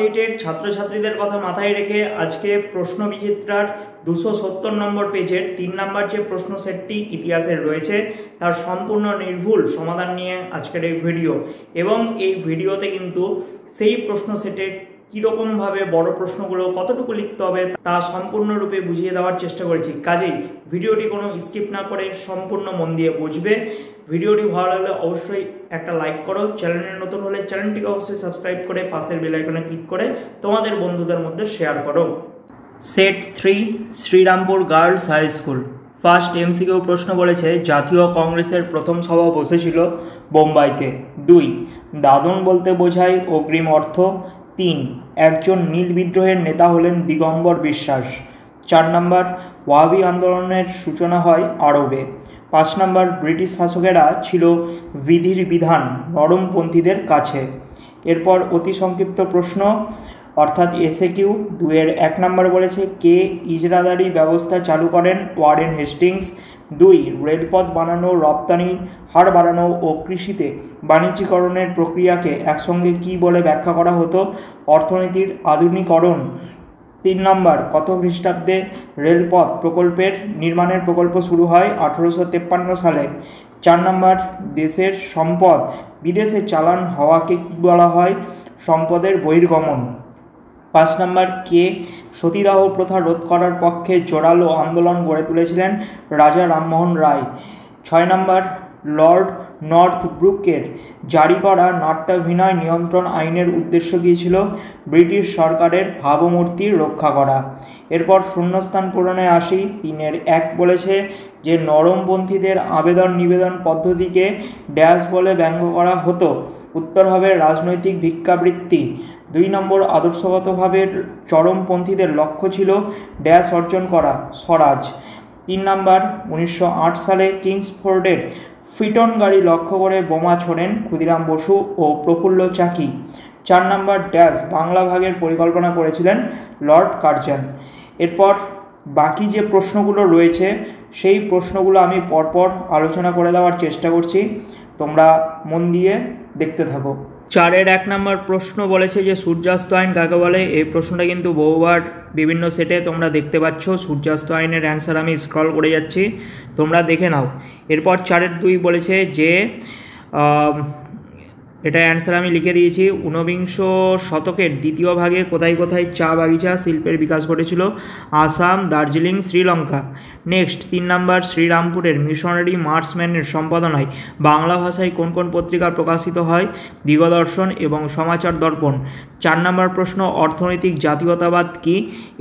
এইটের ছাত্রছাত্রীদের কথা মাথায় রেখে আজকে প্রশ্ন বিচিত্রার 270 নম্বর পেজের 3 নম্বর যে প্রশ্ন সেটটি ইতিহাসের রয়েছে তার সম্পূর্ণ নির্ভুল সমাধান নিয়ে আজকের এই ভিডিও। এবং এই ভিডিওতে কিন্তু সেই প্রশ্ন সেটের কীরকমভাবে বড় প্রশ্নগুলো কতটুকু লিখতে হবে তা সম্পূর্ণরূপে বুঝিয়ে দেওয়ার চেষ্টা করেছি। কাজেই ভিডিওটি কোনো স্কিপ না করে সম্পূর্ণ মন দিয়ে বুঝবে। ভিডিওটি ভালো লাগলে অবশ্যই একটা লাইক করো, চ্যানেলে নতুন হলে চ্যানেলটিকে অবশ্যই সাবস্ক্রাইব করে পাশের বেল আইকনে ক্লিক করে তোমাদের বন্ধুদের মধ্যে শেয়ার করো। Set 3 Srirampur girls high school. First MCQ প্রশ্ন বলেছে জাতীয় কংগ্রেসের প্রথম সভা বসেছিল বোম্বাইতে। 2 দাদন বলতে বোঝায় অগ্রিম অর্থ। 3 একজন নীল বিদ্রোহের নেতা হলেন দিগম্বর বিশ্বাস। 4 নম্বর ওয়াহাবি আন্দোলনের সূচনা হয় আরবে। 5 নম্বর ব্রিটিশ শাসকেরা ছিল বিধির বিধান নরমপন্থীদের কাছে। এরপর অতি সংক্ষিপ্ত প্রশ্ন অর্থাৎ এসএকিউ 2-এর 1 নম্বর বলেছে কে ইজরাদারি ব্যবস্থা চালু করেন? Warren Hastings. 2 রেলপথ বানানো, রপ্তানি হার বাড়ানো ও কৃষিতে বাণিজ্যিকরণের প্রক্রিয়াকে একসঙ্গে কী বলে ব্যাখ্যা করা হতো? অর্থনীতির আধুনিকরণ। 3 নম্বর কত খ্রিস্টাব্দে রেলপথ প্রকল্পের নির্মাণের প্রকল্প শুরু হয়? 1853 সালে। 4 নম্বর দেশের সম্পদ বিদেশে চালান হওয়াকে কী বলা হয়? সম্পদের বহির্গমন। 5 নম্বর কে সতীদাহ প্রথা রোধ করার পক্ষে জোরালো আন্দোলন গড়ে তুলেছিলেন? রাজা রামমোহন রায়। 6 নম্বর লর্ড নর্থব্রুকের জারি করা নাট্যাভিনয় নিয়ন্ত্রণ আইনের উদ্দেশ্য কী ছিল? ব্রিটিশ সরকারের ভাবমূর্তি রক্ষা করা। এরপর শূন্যস্থান পূরণে আসি। 3-এর 1 বলেছে যে নরমপন্থীদের আবেদন নিবেদন পদ্ধতিকে ড্যাশ বলে ব্যঙ্গ করা হতো। উত্তর হবে রাজনৈতিক ভিক্ষাবৃত্তি। 2 নম্বর আদর্শগতভাবে চরমপন্থীদের লক্ষ্য ছিল ড্যাশ অর্জন করা, স্বরাজ। 3 নম্বর 1908 সালে কিংসফোর্ডের ফিটন গাড়ি লক্ষ্য করে বোমা ছোড়েন ক্ষুদিরাম বসু ও প্রফুল্ল চাকি। 4 নম্বর ড্যাশ বাংলা ভাগের পরিকল্পনা করেছিলেন লর্ড কার্জন। এরপর বাকি যে প্রশ্নগুলো রয়েছে সেই প্রশ্নগুলো আমি পরপর আলোচনা করে দেওয়ার চেষ্টা করছি, তোমরা মন দিয়ে দেখতে থাকো। 4-এর 1 নম্বর প্রশ্ন বলেছে যে সূর্যাস্ত আইন কাকে বলে? এই প্রশ্নটা কিন্তু বহুবার বিভিন্ন সেটে তোমরা দেখতে পাচ্ছ। সূর্যাস্ত আইনের অ্যান্সার আমি স্ক্রল করে যাচ্ছি, তোমরা দেখে নাও। এরপর 4-এর 2 বলেছে যে এটা অ্যান্সার আমি লিখে দিয়েছি। 19বিংশ শতকের দ্বিতীয় ভাগে কোথায় কোথায় চা বাগিচা শিল্পের বিকাশ ঘটেছিল? আসাম, দার্জিলিং, শ্রীলঙ্কা। নেক্সট 3 নম্বর শ্রীরামপুরের মিশনারি মার্সম্যানের সম্পাদনায় বাংলা ভাষায় কোন কোন পত্রিকা প্রকাশিত হয়? দিগদর্শন এবং সমাচার দর্পণ। 4 নম্বর প্রশ্ন অর্থনৈতিক জাতীয়তাবাদ কি?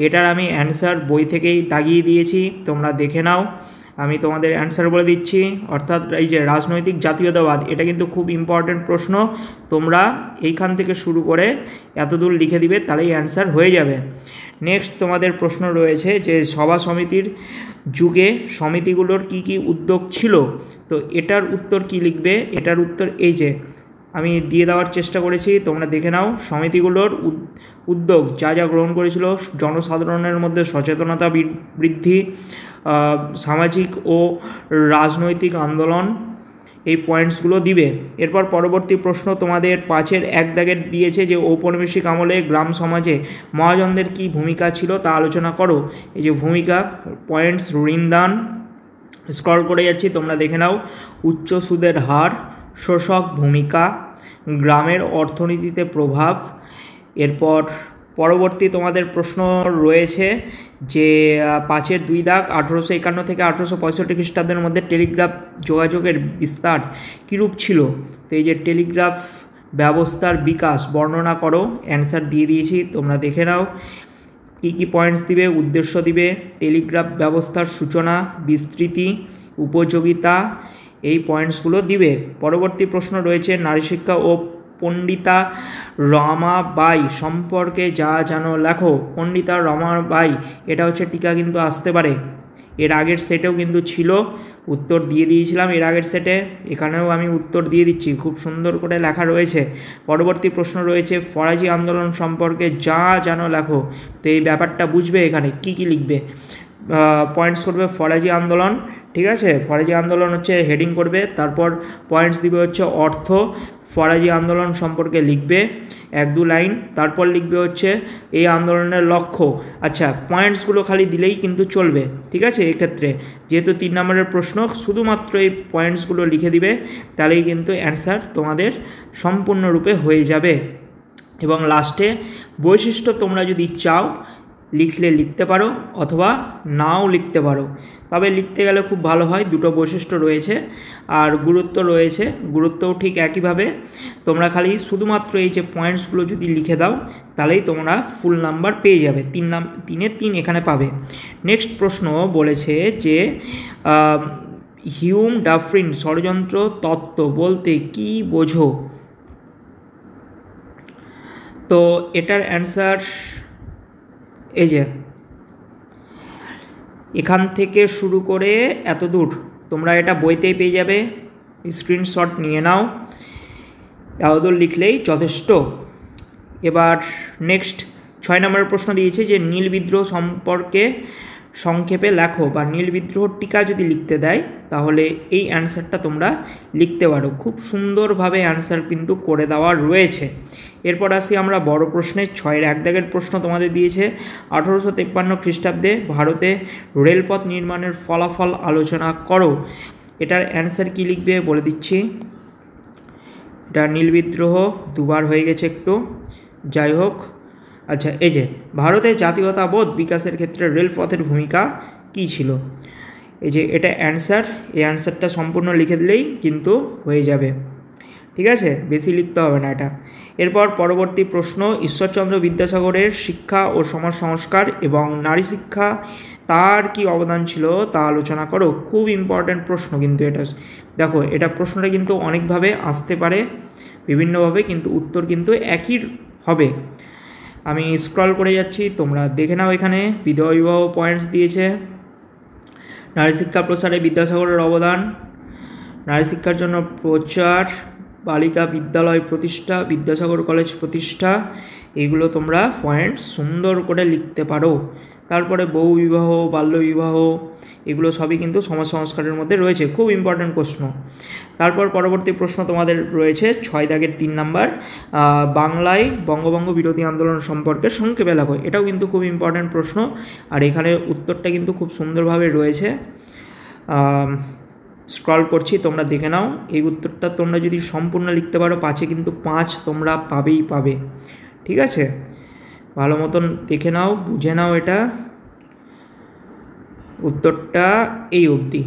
এটার আমি অ্যান্সার বই থেকেই দাগিয়ে দিয়েছি, তোমরা দেখে নাও। আমি তোমাদের অ্যান্সার বলে দিচ্ছি, অর্থাৎ এই যে রাজনৈতিক জাতীয়তাবাদ, এটা কিন্তু খুব ইম্পর্টেন্ট প্রশ্ন। তোমরা এইখান থেকে শুরু করে এত দূর লিখে দিবে, তাহলেই অ্যান্সার হয়ে যাবে। নেক্সট তোমাদের প্রশ্ন রয়েছে যে সভা সমিতির যুগে সমিতিগুলোর কি কি উদ্যোগ ছিল? তো এটার উত্তর কি লিখবে? এটার উত্তর এই যে আমি দিয়ে দেওয়ার চেষ্টা করেছি, তোমরা দেখে নাও। সমিতিগুলোর উদ্যোগ যা যা গ্রহণ করেছিল: জনসাধারণের মধ্যে সচেতনতা বৃদ্ধি, সামাজিক ও রাজনৈতিক আন্দোলন, এই পয়েন্টসগুলো দিবে। এরপর পরবর্তী প্রশ্ন তোমাদের 5-এর 1 দাগে দিয়েছে যে ঔপনিবেশিক আমলে গ্রাম সমাজে মহাজনদের কী ভূমিকা ছিল তা আলোচনা করো। এই যে ভূমিকা পয়েন্টস ঋণদান, স্ক্রল করে যাচ্ছি, তোমরা দেখে নাও। উচ্চ সুদের হার, শোষক ভূমিকা, গ্রামের অর্থনীতিতে প্রভাব। এরপর পরবর্তী তোমাদের প্রশ্ন রয়েছে যে 5-এর 2 দাগ 1851 থেকে 1865 খ্রিস্টাব্দের মধ্যে টেলিগ্রাফ যোগাযোগের বিস্তার কীরূপ ছিল? তো এই যে টেলিগ্রাফ ব্যবস্থার বিকাশ বর্ণনা করো, অ্যান্সার দিয়ে দিয়েছি, তোমরা দেখে নাও। কী কী পয়েন্টস দিবে? উদ্দেশ্য দিবে, টেলিগ্রাফ ব্যবস্থার সূচনা, বিস্তৃতি, উপযোগিতা, এই পয়েন্টসগুলো দিবে। পরবর্তী প্রশ্ন রয়েছে নারী শিক্ষা ও পণ্ডিতা রমাবাই সম্পর্কে যা জানো লেখো। পণ্ডিতা রমাবাই, এটা হচ্ছে টিকা কিন্তু আসতে পারে, এর আগের সেটেও কিন্তু ছিল, উত্তর দিয়ে দিয়েছিলাম এর আগের সেটে, এখানেও আমি উত্তর দিয়ে দিচ্ছি, খুব সুন্দর করে লেখা রয়েছে। পরবর্তী প্রশ্ন রয়েছে ফরাজি আন্দোলন সম্পর্কে যা জানো লেখো। তো এই ব্যাপারটা বুঝবে এখানে কি কি লিখবে, পয়েন্টস করবে ফরাজি আন্দোলন, ঠিক আছে। ফরাজি আন্দোলন হচ্ছে হেডিং করবে, তারপর পয়েন্টস দিবে হচ্ছে অর্থ, ফরাজি আন্দোলন সম্পর্কে লিখবে 1-2 লাইন, তারপর লিখবে হচ্ছে এই আন্দোলনের লক্ষ্য। আচ্ছা, পয়েন্টসগুলো খালি দিলেই কিন্তু চলবে, ঠিক আছে। এক্ষেত্রে যেহেতু 3 নম্বরের প্রশ্ন, শুধুমাত্র এই পয়েন্টসগুলো লিখে দিবে, তাহলেই কিন্তু অ্যান্সার তোমাদের সম্পূর্ণরূপে হয়ে যাবে। এবং লাস্টে বৈশিষ্ট্য তোমরা যদি চাও লিখলে লিখতে পারো অথবা নাও লিখতে পারো, তবে লিখতে গেলে খুব ভালো হয়। দুটো বৈশিষ্ট্য রয়েছে আর গুরুত্ব রয়েছে, গুরুত্বও ঠিক একইভাবে। তোমরা খালি শুধুমাত্র এই যে পয়েন্টসগুলো যদি লিখে দাও তাহলেই তোমরা ফুল নাম্বার পেয়ে যাবে, 3-এ 3 এখানে পাবে। নেক্সট প্রশ্ন বলেছে যে হিউম ডাফরিন ষড়যন্ত্র তত্ত্ব বলতে কি বোঝো? তো এটার অ্যান্সার এই যে এখান থেকে শুরু করে এত দূর তোমরা এটা বইতেই পেয়ে যাবে, স্ক্রিনশট নিয়ে নাও, এতদূর লিখলেই যথেষ্ট। এবার নেক্সট 6 নম্বরের প্রশ্ন দিয়েছে যে নীল বিদ্রোহ সম্পর্কে সংক্ষেপে লেখো, বা নীল বিদ্রোহ টিকা যদি লিখতে দেয় তাহলে এই অ্যান্সারটা তোমরা লিখতে পারো। খুব সুন্দরভাবে অ্যান্সার কিন্তু করে দেওয়া রয়েছে। এরপর আসি আমরা বড় প্রশ্নে। 6-এর 1 দাগের প্রশ্ন তোমাদের দিয়েছে 1853 খ্রিস্টাব্দে ভারতে রেলপথ নির্মাণের ফলাফল আলোচনা করো। এটার অ্যান্সার কি লিখবে বলে দিচ্ছি। এটা নীল বিদ্রোহ দুবার হয়ে গেছে একটু, যাই হোক। আচ্ছা, এই যে ভারতের জাতীয়তাবোধ বিকাশের ক্ষেত্রে রেলপথের ভূমিকা কী ছিল, এই যে এটা অ্যান্সার। এই অ্যান্সারটা সম্পূর্ণ লিখে দিলেই কিন্তু হয়ে যাবে, ঠিক আছে, বেশি লিখতে হবে না এটা। এরপর পরবর্তী প্রশ্ন, ঈশ্বরচন্দ্র বিদ্যাসাগরের শিক্ষা ও সমাজ সংস্কার এবং নারী শিক্ষা তার কি অবদান ছিল তা আলোচনা করো। খুব ইম্পর্ট্যান্ট প্রশ্ন কিন্তু এটা। দেখো, এটা প্রশ্নটা কিন্তু অনেকভাবে আসতে পারে, বিভিন্নভাবে, কিন্তু উত্তর কিন্তু একই হবে। আমি স্ক্রল করে যাচ্ছি, তোমরা দেখে নাও। এখানে বিধবা বিবাহ পয়েন্টস দিয়েছে, নারী শিক্ষা প্রসারে বিদ্যাসাগরের অবদান, নারী শিক্ষার জন্য প্রচার, বালিকা বিদ্যালয় প্রতিষ্ঠা, বিদ্যাসাগর কলেজ প্রতিষ্ঠা, এইগুলো তোমরা পয়েন্ট সুন্দর করে লিখতে পারো। তারপরে বহু বিবাহ, বাল্যবিবাহ, এগুলো সবই কিন্তু সমাজ সংস্কারের মধ্যে রয়েছে। খুব ইম্পর্ট্যান্ট প্রশ্ন। তারপর পরবর্তী প্রশ্ন তোমাদের রয়েছে 6 দাগের 3 নাম্বার, বাংলায় বঙ্গভঙ্গ বিরোধী আন্দোলন সম্পর্কে সংক্ষেপে লেখো। এটাও কিন্তু খুব ইম্পর্ট্যান্ট প্রশ্ন, আর এখানে উত্তরটা কিন্তু খুব সুন্দরভাবে রয়েছে। স্ক্রল করছি, তোমরা দেখে নাও। এই উত্তরটা তোমরা যদি সম্পূর্ণ লিখতে পারো 5-এ কিন্তু 5 তোমরা পাবেই পাবে, ঠিক আছে। ভালো মতন দেখে নাও, বুঝে নাও। এটা উত্তরটা এই অবধি।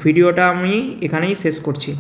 ভিডিওটা আমি এখানেই শেষ করছি।